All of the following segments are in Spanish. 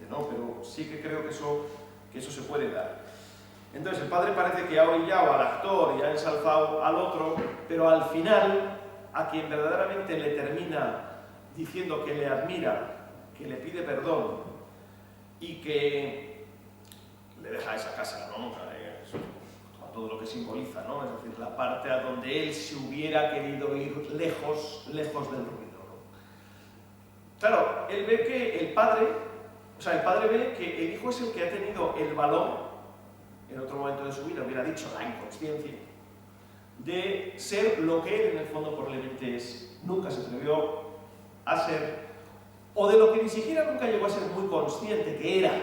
¿no? Pero sí que creo que eso se puede dar. Entonces el padre parece que ha orillado al actor y ha ensalzado al otro, pero al final, a quien verdaderamente le termina diciendo que le admira, que le pide perdón y que le deja esa casa, ¿no? A todo lo que simboliza, ¿no? Es decir, la parte a donde él se hubiera querido ir lejos del ruido, ¿no? Claro, él ve que el padre ve que el hijo es el que ha tenido el valor, en otro momento de su vida hubiera dicho la inconsciencia, de ser lo que él en el fondo probablemente es, nunca se atrevió a ser, o de lo que ni siquiera nunca llegó a ser muy consciente que era,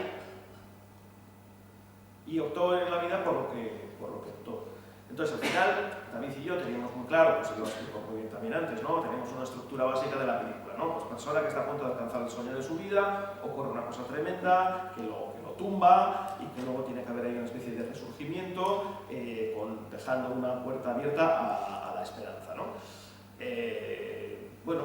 y optó en la vida por lo que optó. Entonces, al final, David y yo teníamos muy claro, pues lo explico muy bien también antes, ¿no? Tenemos una estructura básica de la película, ¿no? Pues persona que está a punto de alcanzar el sueño de su vida, ocurre una cosa tremenda, que lo tumba, y que luego tiene que haber ahí una especie de resurgimiento, dejando una puerta abierta a la esperanza, ¿no? Bueno,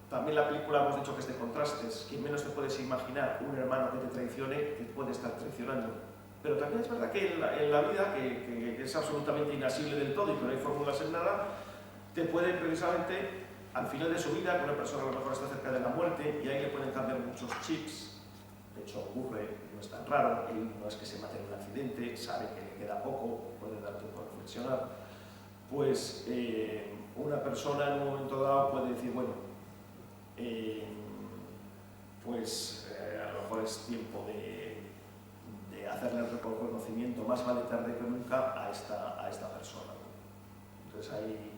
también la película hemos dicho que es de contrastes, quien menos te puedes imaginar un hermano que te traicione, te puede estar traicionando. Pero también es verdad que en la vida, que es absolutamente inasible del todo y que no hay fórmulas en nada, te puede precisamente, al final de su vida, que una persona a lo mejor está cerca de la muerte y ahí le pueden cambiar muchos chips. De hecho ocurre, no es tan raro, él no es que se mate en un accidente, sabe que le queda poco, puede dar tiempo a reflexionar. Pues una persona en un momento dado puede decir, bueno, a lo mejor es tiempo de hacerle el reconocimiento, más vale tarde que nunca, a esta persona. Entonces ahí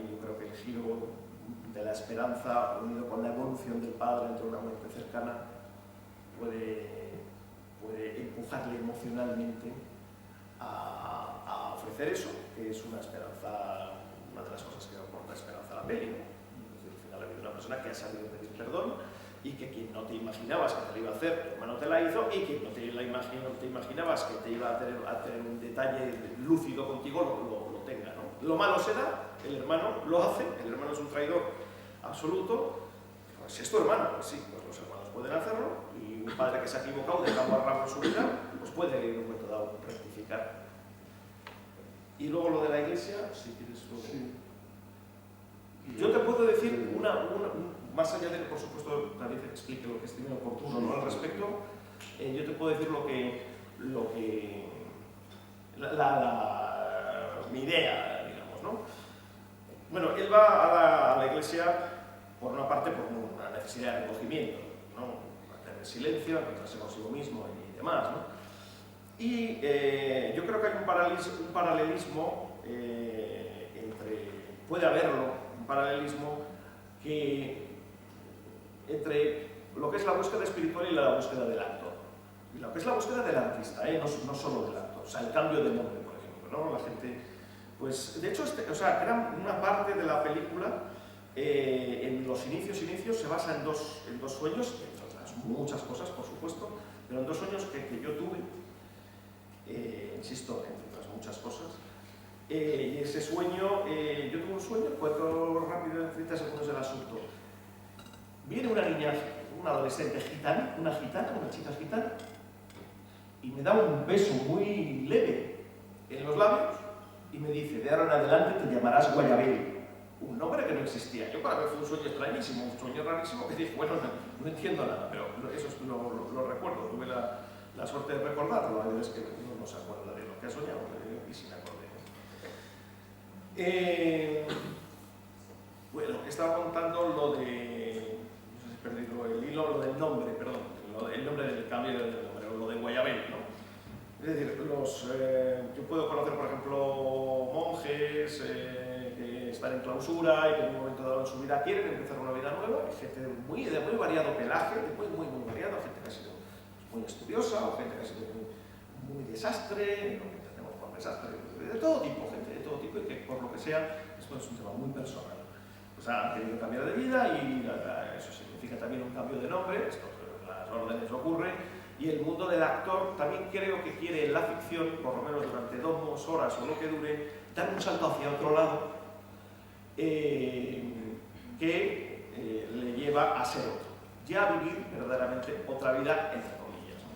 yo creo que el giro de la esperanza unido con la evolución del padre entre una muerte cercana puede empujarle emocionalmente a ofrecer eso, que es una esperanza, una de las cosas que aporta esperanza a la peli, ¿no? Al final ha habido una persona que ha sabido pedir perdón y que quien no te imaginabas que te lo iba a hacer, tu hermano te la hizo, y que no te imaginabas que te iba a tener un detalle lúcido contigo, lo tenga, ¿no? Lo malo será, el hermano lo hace, el hermano es un traidor absoluto, pues si es tu hermano, pues sí, pues los hermanos pueden hacerlo, y un padre que se ha equivocado de cabo a rabo en su vida, pues puede en un momento dado rectificar. Y luego lo de la iglesia, si quieres luego... Sí. Yo te puedo decir más allá de que por supuesto David explique lo que estime oportuno, ¿no? Al respecto, yo te puedo decir mi idea, digamos, ¿no? Bueno, él va a la iglesia por una parte por una necesidad de recogimiento, ¿no? Para tener silencio, encontrarse consigo mismo y demás, ¿no? Y yo creo que hay un paralelismo puede haberlo, un paralelismo entre lo que es la búsqueda espiritual y la búsqueda del actor. Y lo que es la búsqueda del artista, no solo del actor, o sea, el cambio de nombre, por ejemplo, ¿no? La gente, pues, de hecho, era una parte de la película, en los inicios se basa en dos sueños, entre otras muchas cosas, por supuesto, pero en dos sueños que yo tuve, insisto, entre otras muchas cosas. Y ese sueño, yo tuve un sueño, cuento rápido en 30 segundos el asunto. Viene una niña, una adolescente gitana, una chica gitana, y me da un beso muy leve en los labios y me dice, de ahora en adelante te llamarás Guayabel, un nombre que no existía. Yo para mí fue un sueño extrañísimo, un sueño rarísimo, que dije, bueno, no entiendo nada, pero eso lo recuerdo, tuve la suerte de recordarlo. Hay veces que uno no se acuerda de lo que ha soñado, y sí me acordé. Bueno, estaba contando lo de, no sé si he perdido el hilo, lo del nombre, perdón, el nombre del cambio del nombre, o lo de Guayabel, ¿no? Es decir, yo puedo conocer, por ejemplo, monjes que están en clausura y que en un momento dado en su vida quieren empezar una vida nueva, hay gente de muy variado pelaje, muy variado, gente que ha sido muy estudiosa, o gente que ha sido muy desastre, lo que entendemos por desastre, de todo tipo, gente de todo tipo, y que por lo que sea, esto es un tema muy personal. Pues han querido cambiar de vida y eso significa también un cambio de nombre, esto las órdenes ocurren, y el mundo del actor también creo que quiere en la ficción, por lo menos durante 2 horas o lo que dure, dar un salto hacia otro lado que le lleva a ser otro. ya vivir verdaderamente otra vida, entre comillas, ¿no?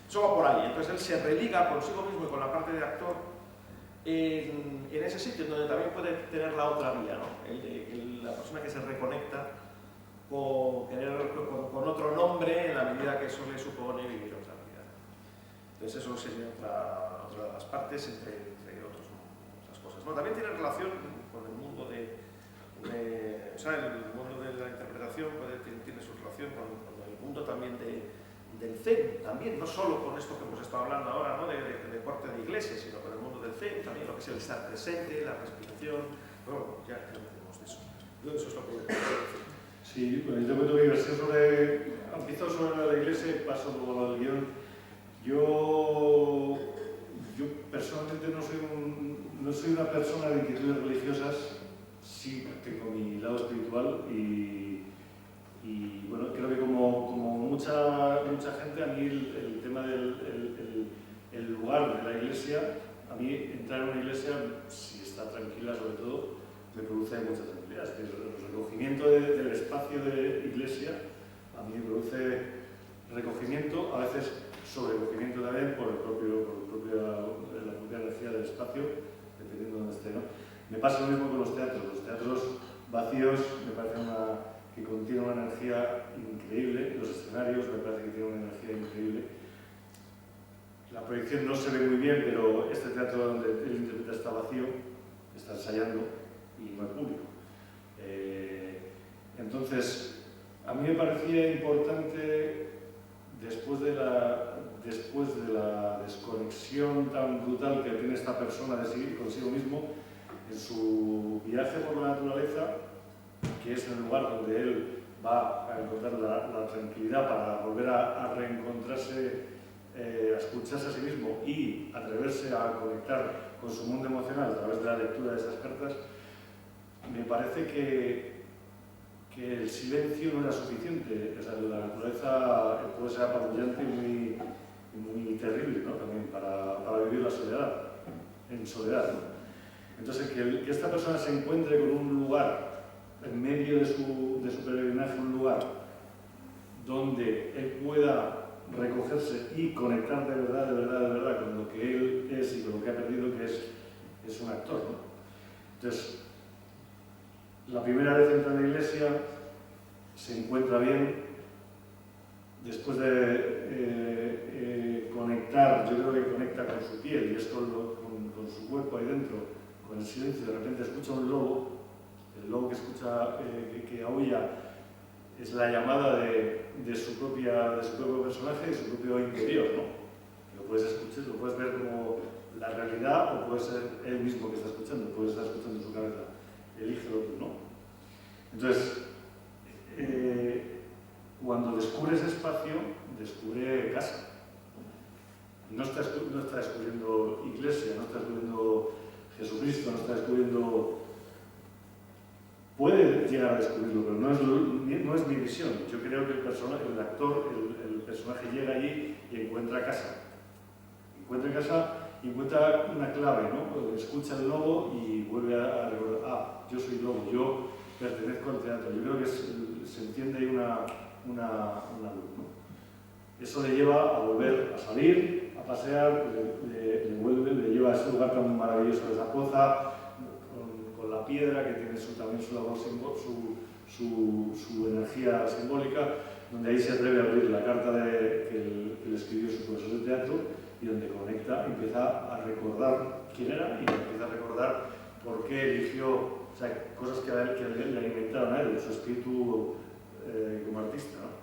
Eso va por ahí. Entonces él se religa consigo mismo y con la parte de actor en ese sitio donde también puede tener la otra vía, ¿no? La persona que se reconecta con otro nombre en la medida que eso le supone vivir otra vida. Entonces eso sería otra de las partes, entre otras cosas, ¿no? También tiene relación con el mundo o sea, el mundo de la interpretación tiene su relación con el mundo también del Zen, también, no solo con esto que hemos estado hablando ahora, ¿no? de corte de iglesia, sino con el mundo del Zen, también lo que es el estar presente, la respiración, bueno, ya tenemos de eso. Eso es lo que decir. Sí, bueno, yo cuento mi versión empiezo sobre la iglesia y paso luego al guión. Yo personalmente no soy una persona de inquietudes religiosas, sí tengo mi lado espiritual y bueno, creo que como mucha gente, a mí el tema el lugar de la iglesia, a mí entrar en una iglesia, si está tranquila sobre todo, me produce mucha tranquilidad. Es que el recogimiento del espacio de iglesia a mí me produce recogimiento, a veces sobrecogimiento también por la propia energía del espacio, dependiendo de donde esté, ¿no? Me pasa lo mismo con los teatros. Los teatros vacíos me parecen que contienen una energía increíble. Los escenarios me parece que tienen una energía increíble. La proyección no se ve muy bien, pero este teatro donde él interpreta está vacío, está ensayando y no hay público. Entonces, a mí me parecía importante, después de la desconexión tan brutal que tiene esta persona de sí consigo mismo, en su viaje por la naturaleza, que es el lugar donde él va a encontrar la tranquilidad para volver a reencontrarse, a escucharse a sí mismo y atreverse a conectar con su mundo emocional a través de la lectura de esas cartas, me parece que el silencio no era suficiente. O sea, la naturaleza puede ser apabullante y muy terrible, ¿no? También para vivir la soledad, en soledad, ¿no? Entonces, que esta persona se encuentre con un lugar en medio de su peregrinaje, un lugar donde él pueda recogerse y conectar de verdad con lo que él es y con lo que ha perdido, que es un actor, ¿no? Entonces, la primera vez entra en la iglesia, se encuentra bien, después de conectar, yo creo que conecta con su piel y esto con su cuerpo ahí dentro, con el silencio, de repente escucha un lobo, el lobo que escucha, que aúlla, es la llamada de su propio personaje y su propio interior, ¿no? Lo puedes escuchar, lo puedes ver como la realidad o puede ser él mismo que está escuchando, puede estar escuchando en su cabeza, elige lo otro, ¿no? Entonces, cuando descubre ese espacio, descubre casa. No está descubriendo iglesia, no está descubriendo Jesucristo, no está descubriendo... Puede llegar a descubrirlo, pero no es mi visión. Yo creo que el actor, el personaje llega allí y encuentra casa. Encuentra casa y encuentra una clave, ¿no? Escucha el lobo y vuelve a recordar, yo soy lobo, yo pertenezco al teatro. Yo creo que se entiende ahí una luz, ¿no? Eso le lleva a volver a salir, a pasear, le lleva a ese lugar tan maravilloso de esa poza, con la piedra que tiene también su labor, su energía simbólica, donde ahí se atreve a abrir la carta que le escribió su profesor de teatro y donde conecta, empieza a recordar quién era y empieza a recordar por qué eligió, o sea, cosas que le alimentaron a él, su espíritu como artista, ¿no?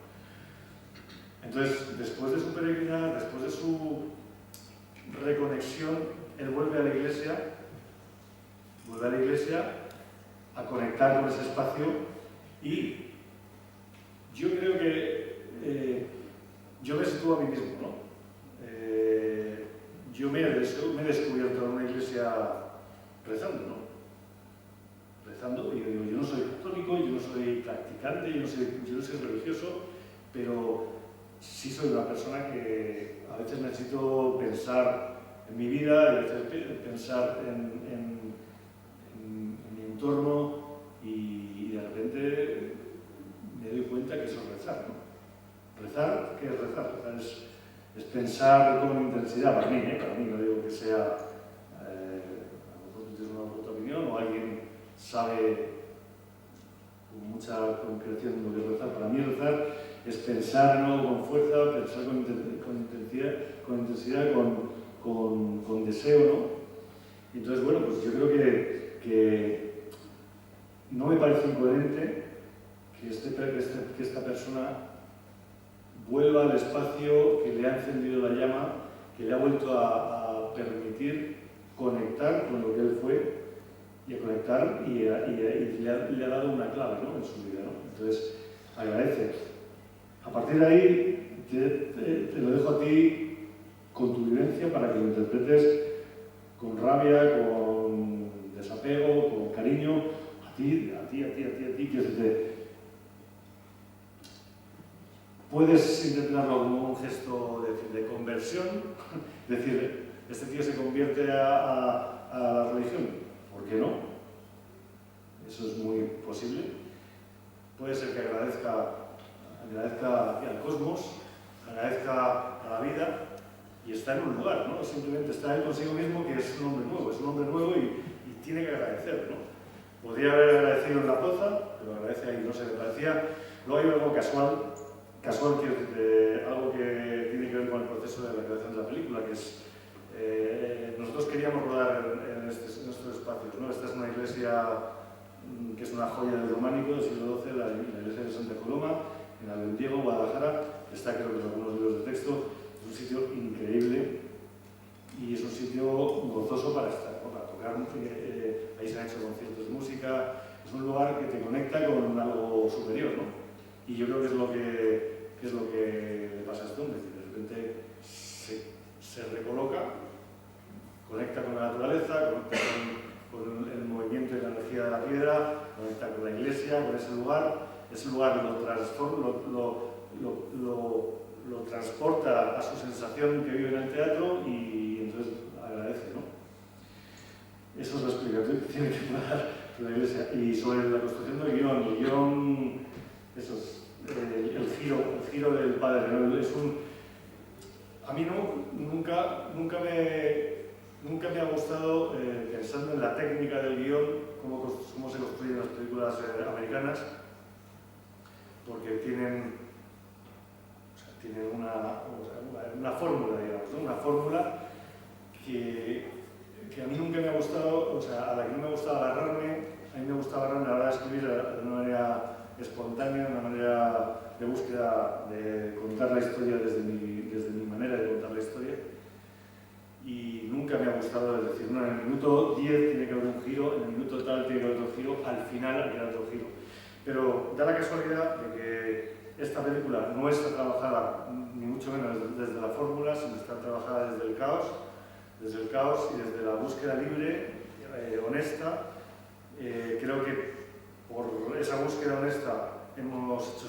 Entonces, después de su peregrinaje, después de su reconexión, él vuelve a la iglesia a conectar con ese espacio y yo creo que yo me sitúo a mí mismo, ¿no? Yo me he descubierto en una iglesia rezando, ¿no? Rezando, y yo digo, yo no soy católico, yo no soy practicante, yo no soy religioso, pero sí soy una persona que a veces necesito pensar en mi vida, y a veces pensar en mi entorno y de repente me doy cuenta que eso es rezar, ¿no? Rezar, ¿qué es rezar? Rezar es pensar con intensidad, para mí, no digo que sea, a lo mejor tú tienes una otra opinión o alguien sabe con mucha concreción lo que es rezar. Para mí rezar es pensar no con fuerza, pensar con intensidad, con deseo, ¿no? Entonces, bueno, pues yo creo que no me parece incoherente que esta persona vuelva al espacio que le ha encendido la llama, que le ha vuelto a permitir conectar con lo que él fue y a conectar y le ha dado una clave, ¿no?, en su vida, ¿no? Entonces, agradece. A partir de ahí, te lo dejo a ti con tu vivencia para que lo interpretes con rabia, con desapego, con cariño, a ti, quiero decirte, puedes interpretarlo como un gesto de conversión, es decir, este tío se convierte a la religión, ¿por qué no? Eso es muy posible. Puede ser que agradezca al cosmos, agradezca a la vida y está en un lugar, ¿no? Simplemente está él consigo mismo, que es un hombre nuevo y tiene que agradecer, ¿no? Podría haber agradecido en la poza, pero agradece ahí, no sé, me parecía. Luego hay algo casual, quiero decir, algo que tiene que ver con el proceso de la creación de la película, que es, nosotros queríamos rodar en estos espacios, ¿no? Esta es una iglesia que es una joya del románico del siglo XII, la iglesia de Santa Coloma, en Albendiego, Guadalajara, está creo que en algunos libros de texto. Es un sitio increíble y es un sitio gozoso para estar, ¿no?, para tocar. Ahí se han hecho conciertos de música. Es un lugar que te conecta con algo superior, ¿no? Y yo creo que es lo que le pasa a este hombre. De repente se recoloca, conecta con la naturaleza, conecta con el movimiento y la energía de la piedra, conecta con la iglesia, con ese lugar. Ese lugar lo transporta a su sensación que vive en el teatro y entonces agradece, ¿no? Eso es lo explicativo que tiene que dar la iglesia. Y sobre la construcción del guión, eso es el giro del padre, ¿no? A mí nunca me ha gustado, pensando en la técnica del guión, cómo se construyen las películas americanas, porque tienen una fórmula, digamos, ¿no? Una fórmula que a mí nunca me ha gustado, o sea, a la que no me ha gustado agarrarme. A mí me gusta agarrarme a la hora de escribir de una manera espontánea, una manera de búsqueda de contar la historia desde mi manera de contar la historia. Y nunca me ha gustado decir, no, en el minuto 10 tiene que haber un giro, en el minuto tal tiene que haber otro giro, al final hay que haber otro giro. Pero da la casualidad de que esta película no está trabajada, ni mucho menos desde la fórmula, sino está trabajada desde el caos y desde la búsqueda libre, honesta. Creo que por esa búsqueda honesta hemos hecho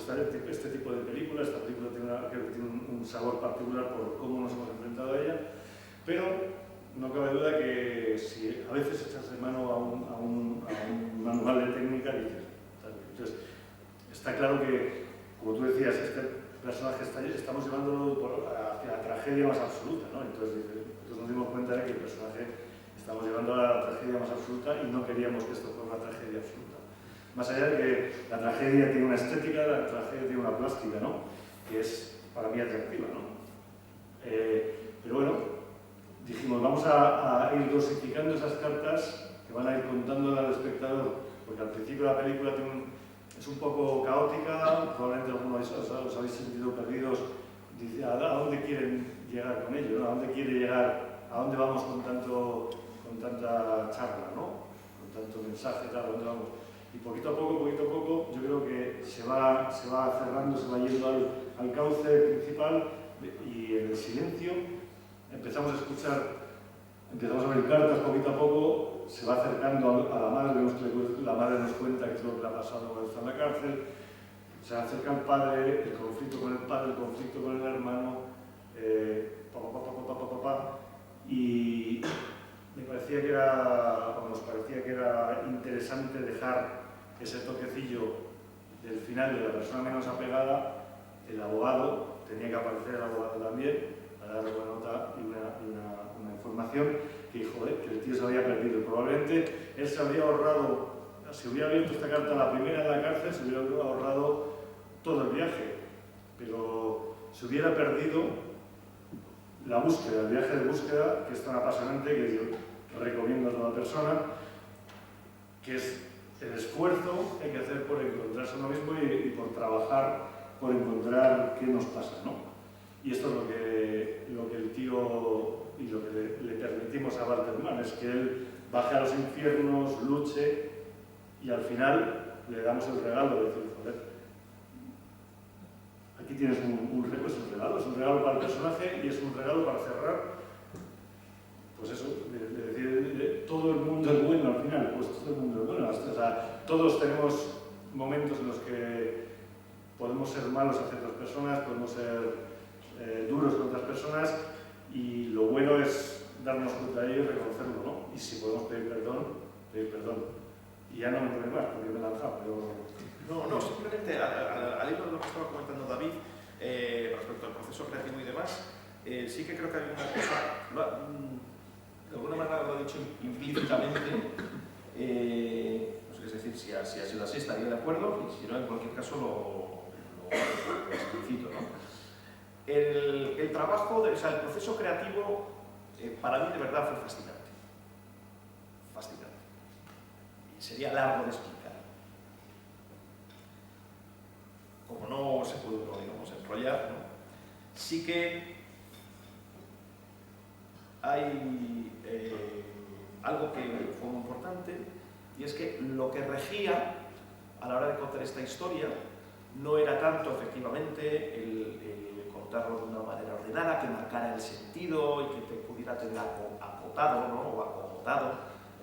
este tipo de película. Esta película creo que tiene un sabor particular por cómo nos hemos enfrentado a ella, pero no cabe duda que si a veces echas de mano a un manual de técnica, dices, entonces, está claro que, como tú decías, este personaje estamos llevándolo hacia la tragedia más absoluta, ¿no? Entonces nos dimos cuenta de que el personaje estamos llevando a la tragedia más absoluta y no queríamos que esto fuera una tragedia absoluta. Más allá de que la tragedia tiene una estética, la tragedia tiene una plástica, ¿no?, que es para mí atractiva, ¿no? Pero bueno, dijimos, vamos a ir dosificando esas cartas que van a ir contándole al espectador, porque al principio la película es un poco caótica, probablemente algunos os habéis sentido perdidos. Dice, ¿a dónde quieren llegar con ello, ¿no? ¿A dónde quiere llegar? ¿A dónde vamos con tanta charla, ¿no? Con tanto mensaje, tal, ¿a dónde vamos? Y poquito a poco, yo creo que se va cerrando, se va yendo al cauce principal y en el silencio empezamos a ver cartas poquito a poco, se va acercando a la madre, la madre nos cuenta qué es lo que le ha pasado cuando está en la cárcel, se acerca al padre, el conflicto con el padre, el conflicto con el hermano, y nos parecía que era interesante dejar ese toquecillo del final de la persona menos apegada el abogado, tenía que aparecer el abogado también, para darle una nota y una información que dijo que el tío se había perdido. Probablemente él se habría ahorrado, si hubiera abierto esta carta la primera en la cárcel, se hubiera ahorrado todo el viaje, pero se hubiera perdido la búsqueda, el viaje de búsqueda, que es tan apasionante, que yo recomiendo a toda persona, que es el esfuerzo que hay que hacer por encontrarse a uno mismo y por trabajar por encontrar qué nos pasa, ¿no? Y esto es lo que el tío y lo que le permitimos a Walter Mann, es que él baje a los infiernos, luche y al final le damos el regalo de decir, joder, aquí tienes es un regalo para el personaje y es un regalo para cerrar, pues eso, de decir, todo el mundo es bueno al final, pues todo el mundo es bueno, o sea, todos tenemos momentos en los que podemos ser malos hacia otras personas, podemos ser duros con otras personas y lo bueno es darnos cuenta de ello y reconocerlo, ¿no? Y si podemos pedir perdón, pedir perdón. Y ya no me pone más porque me he lanzado, pero... No, simplemente al hilo de lo que estaba comentando David, respecto al proceso creativo y demás, sí que creo que hay una cosa, de alguna manera lo he dicho implícitamente, es decir, si ha sido así estaría de acuerdo, y si no, en cualquier caso lo explicito, ¿no? El trabajo, o sea, el proceso creativo, para mí de verdad fue fascinante. Fascinante. Y sería largo de explicar. Como no se puede, digamos, enrollar, ¿no? Sí que hay algo que fue muy importante, y es que lo que regía a la hora de contar esta historia no era tanto, efectivamente, el contarlo de una manera ordenada, que marcara el sentido y que te pudiera tener acotado, ¿no? O acomodado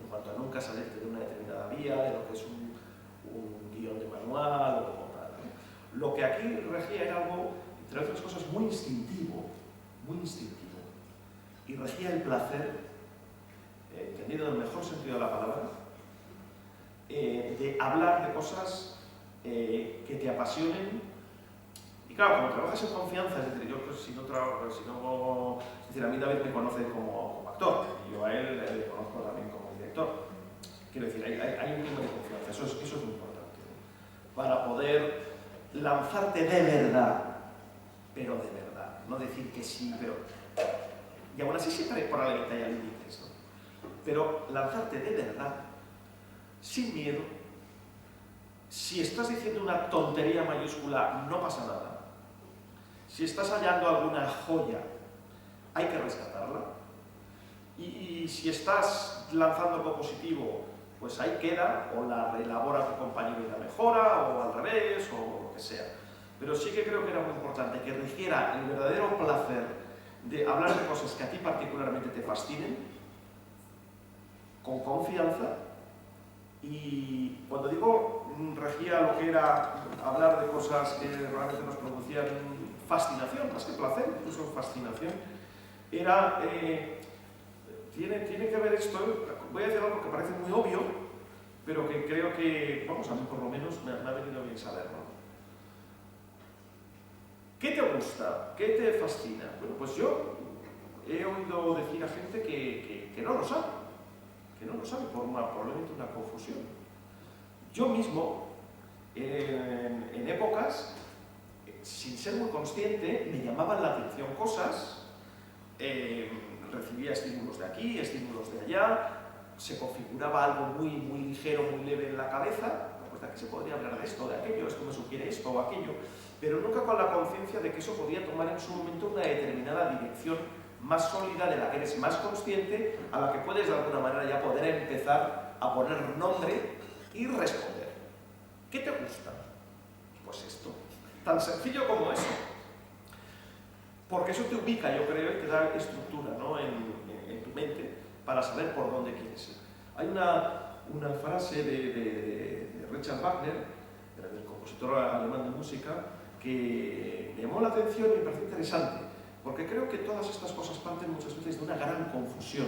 en cuanto a nunca salirte de una determinada vía, de lo que es un guión de manual o como tal, ¿no? Lo que aquí regía era algo, entre otras cosas, muy instintivo, y regía el placer, entendido en el mejor sentido de la palabra, de hablar de cosas que te apasionen. Y claro, como trabajas en confianza, es decir, yo pues, es decir, a mí David me conoce como actor, y yo a él le conozco también como director. Quiero decir, hay un clima de confianza, eso es muy importante, ¿no? Para poder lanzarte de verdad, pero de verdad, no decir que sí, pero... Y aún así siempre por la libertad hay límites, ¿no? Pero lanzarte de verdad, sin miedo. Si estás diciendo una tontería mayúscula, no pasa nada. Si estás hallando alguna joya, hay que rescatarla. Y si estás lanzando algo positivo, pues ahí queda, o la reelabora tu compañero y la mejora, o al revés, o lo que sea. Pero sí que creo que era muy importante que regiera el verdadero placer de hablar de cosas que a ti particularmente te fascinen, con confianza. Y cuando digo regía lo que era hablar de cosas que realmente nos producían fascinación, más que placer, incluso fascinación, era, tiene que ver esto, voy a decir algo que parece muy obvio, pero que creo que, vamos, a mí por lo menos me ha venido bien saberlo. ¿Qué te gusta? ¿Qué te fascina? Bueno, pues yo he oído decir a gente que no lo sabe, probablemente una confusión. Yo mismo, en épocas, sin ser muy consciente, me llamaban la atención cosas, recibía estímulos de aquí, estímulos de allá, se configuraba algo muy ligero, muy leve en la cabeza, pues de aquí se podría hablar de esto, de aquello, esto me sugiere esto o aquello, pero nunca con la conciencia de que eso podía tomar en su momento una determinada dirección más sólida, de la que eres más consciente, a la que puedes de alguna manera ya poder empezar a poner nombre y responder. ¿Qué te gusta? Pues esto. Tan sencillo como eso. Porque eso te ubica, yo creo, y te da estructura, ¿no? en tu mente para saber por dónde quieres ir. Hay una frase de Richard Wagner, del compositor alemán de música, que me llamó la atención y me pareció interesante, porque creo que todas estas cosas parten muchas veces de una gran confusión.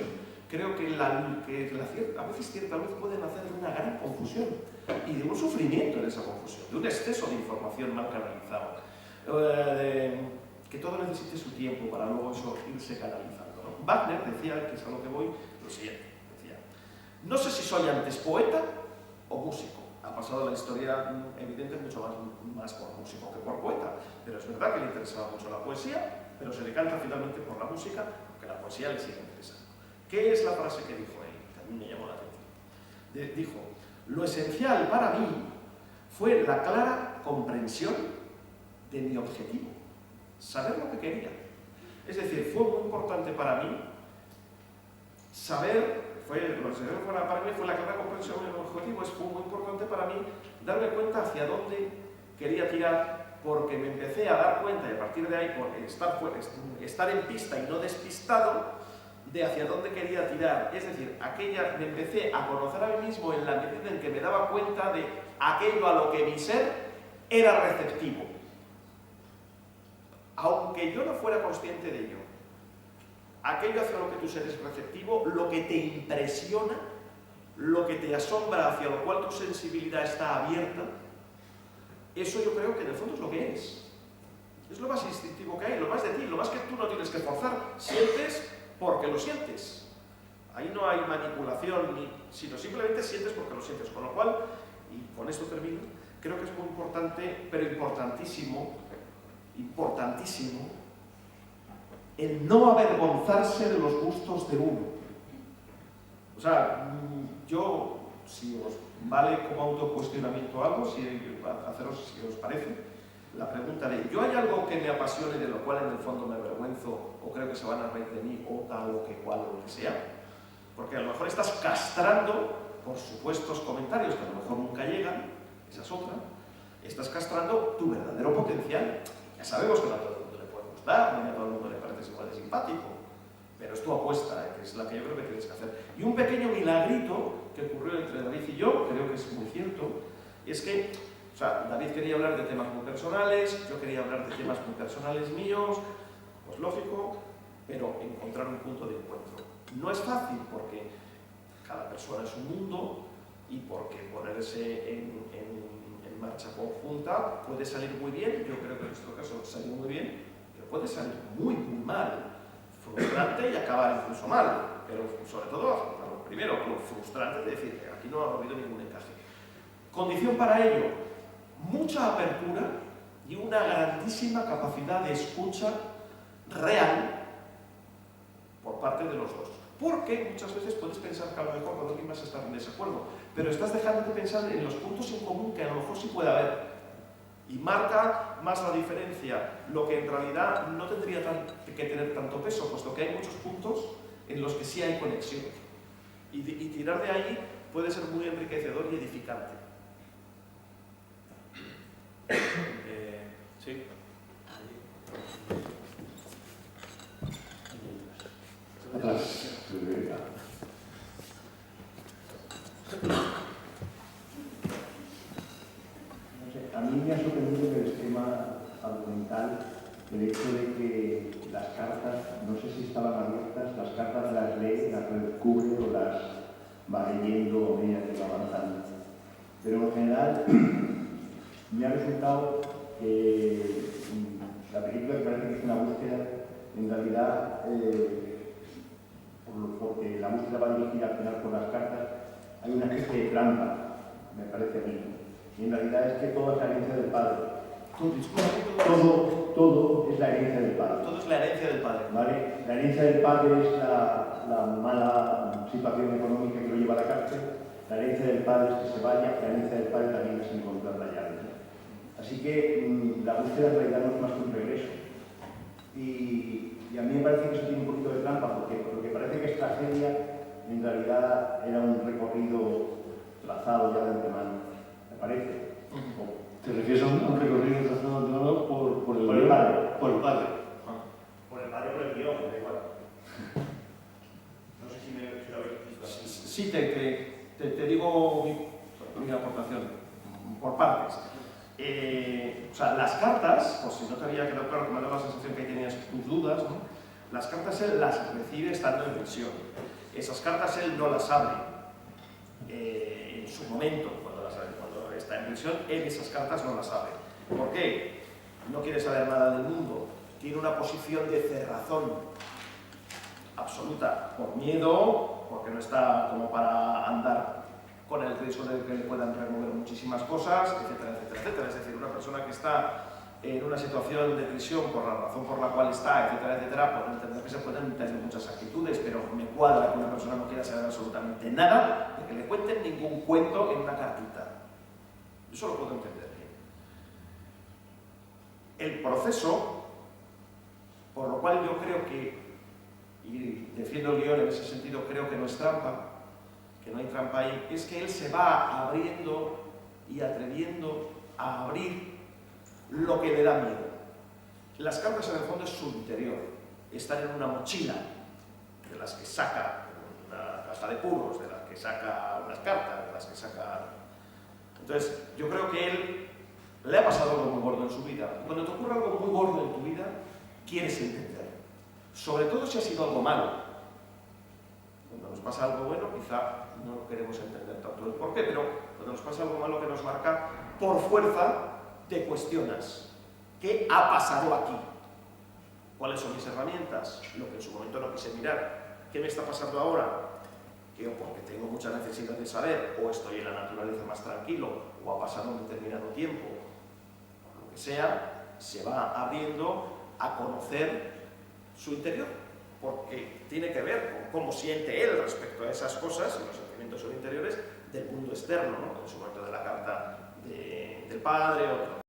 Creo que a veces cierta luz puede nacer de una gran confusión y de un sufrimiento en esa confusión, de un exceso de información mal canalizado. que todo necesite su tiempo para luego eso irse canalizando, ¿no? Wagner decía, que es a lo que voy, lo siguiente, decía: no sé si soy antes poeta o músico. Ha pasado la historia evidente mucho más por músico que por poeta, pero es verdad que le interesaba mucho la poesía, pero se decanta finalmente por la música, aunque la poesía le sigue interesando. ¿Qué es la frase que dijo él? Que a mí me llamó la atención. Dijo: lo esencial para mí fue la clara comprensión de mi objetivo, saber lo que quería. Es decir, fue muy importante para mí saber, para mí fue la clara comprensión de mi objetivo, fue muy importante para mí darme cuenta hacia dónde quería tirar, porque me empecé a dar cuenta, y a partir de ahí, por estar en pista y no despistado, de hacia dónde quería tirar. Es decir, me empecé a conocer a mí mismo en la medida en que me daba cuenta de aquello a lo que mi ser era receptivo. Aunque yo no fuera consciente de ello, aquello hacia lo que tu ser es receptivo, lo que te impresiona, lo que te asombra, hacia lo cual tu sensibilidad está abierta, eso yo creo que en el fondo es lo que es. Es lo más instintivo que hay, lo más de ti, lo más que tú no tienes que forzar. Sientes porque lo sientes. Ahí no hay manipulación, sino simplemente sientes porque lo sientes. Con lo cual, y con esto termino, creo que es muy importante, pero importantísimo, el no avergonzarse de los gustos de uno. O sea, yo, si os vale como autocuestionamiento algo, si os parece, la pregunta de: ¿yo hay algo que me apasione de lo cual en el fondo me avergüenzo o creo que se van a reír de mí o tal o que cual o lo que sea? Porque a lo mejor estás castrando por supuestos comentarios que a lo mejor nunca llegan, esa es otra. Estás castrando tu verdadero potencial. Ya sabemos que no a todo el mundo le puede gustar, ni a todo el mundo le parece igual de simpático, pero es tu apuesta, que es la que yo creo que tienes que hacer. Y un pequeño milagrito que ocurrió entre David y yo, creo que es muy cierto, y es que David quería hablar de temas muy personales, yo quería hablar de temas muy personales míos, pues lógico, pero encontrar un punto de encuentro. No es fácil porque cada persona es un mundo y porque ponerse en marcha conjunta puede salir muy bien, yo creo que en nuestro caso salió muy bien, pero puede salir muy mal, frustrante y acabar incluso mal, pero sobre todo, primero, lo frustrante de decir que aquí no ha habido ningún encaje. Condición para ello: mucha apertura y una grandísima capacidad de escucha real por parte de los dos. Porque muchas veces puedes pensar que a lo mejor con alguien vas a estar en desacuerdo, pero estás dejando de pensar en los puntos en común que a lo mejor sí puede haber. Y marca más la diferencia, lo que en realidad no tendría que tener tanto peso, puesto que hay muchos puntos en los que sí hay conexión. Y tirar de ahí puede ser muy enriquecedor y edificante. Sí. A mí me ha sorprendido en el esquema argumental el hecho de que las cartas, no sé si estaban abiertas, las cartas las lee, las redescubre o las va leyendo a medida que va avanzando. Pero en general me ha resultado que la película, que parece que es una búsqueda, en realidad, porque la búsqueda va dirigida al final por las cartas, hay una especie de trampa, me parece a mí. Y en realidad es que todo es la herencia del padre. Todo es la herencia del padre. Todo es la herencia del padre. ¿Vale? La herencia del padre es la mala situación económica que lo lleva a la cárcel. La herencia del padre es que se vaya. La herencia del padre también es encontrar la llave. Así que la búsqueda en realidad no es más que un regreso. Y a mí me parece que eso tiene un poquito de trampa, porque parece que es tragedia, en realidad era un recorrido trazado ya de antemano. ¿Me parece? ¿Te refieres a un recorrido trazado de antemano por el padre? Por el padre. Por el padre o por el guión, da igual. No sé si lo habéis visto así. Sí, te digo mi aportación, por partes. Las cartas, por si no te había quedado claro, que me ha dado la sensación que ahí tenías tus dudas, ¿no? Las cartas él las recibe estando en prisión. Esas cartas él no las abre en su momento, cuando está en prisión, él esas cartas no las abre. ¿Por qué? no quiere saber nada del mundo, tiene una posición de cerrazón absoluta, por miedo, porque no está como para andar con el riesgo de que le puedan remover muchísimas cosas, etcétera, etcétera, etcétera. Es decir, una persona que está en una situación de prisión por la razón por la cual está, etcétera, etcétera, puede entender que se pueden tener muchas actitudes, pero me cuadra que una persona no quiera saber absolutamente nada de que le cuenten ningún cuento en una cartita. Eso lo puedo entender bien. El proceso, por lo cual yo creo que, y defiendo el guión en ese sentido, creo que no es trampa, que no hay trampa ahí, es que él se va abriendo y atreviendo a abrir lo que le da miedo. Las cartas en el fondo es su interior, están en una mochila, de las que saca una caja de puros, de las que saca unas cartas, de las que saca... Entonces, yo creo que él le ha pasado algo muy gordo en su vida. Cuando te ocurre algo muy gordo en tu vida, quieres entender. Sobre todo si ha sido algo malo. Cuando nos pasa algo bueno, quizá no queremos entender tanto el porqué, pero cuando nos pasa algo malo que nos marca, por fuerza te cuestionas. ¿Qué ha pasado aquí? ¿Cuáles son mis herramientas? Lo que en su momento no quise mirar. ¿Qué me está pasando ahora? Que o porque tengo mucha necesidad de saber, o estoy en la naturaleza más tranquilo, o ha pasado un determinado tiempo, o lo que sea, se va abriendo a conocer su interior, porque tiene que ver con cómo siente él respecto a esas cosas, y los sentimientos son interiores, del mundo externo, ¿no? En su momento de la carta del padre, o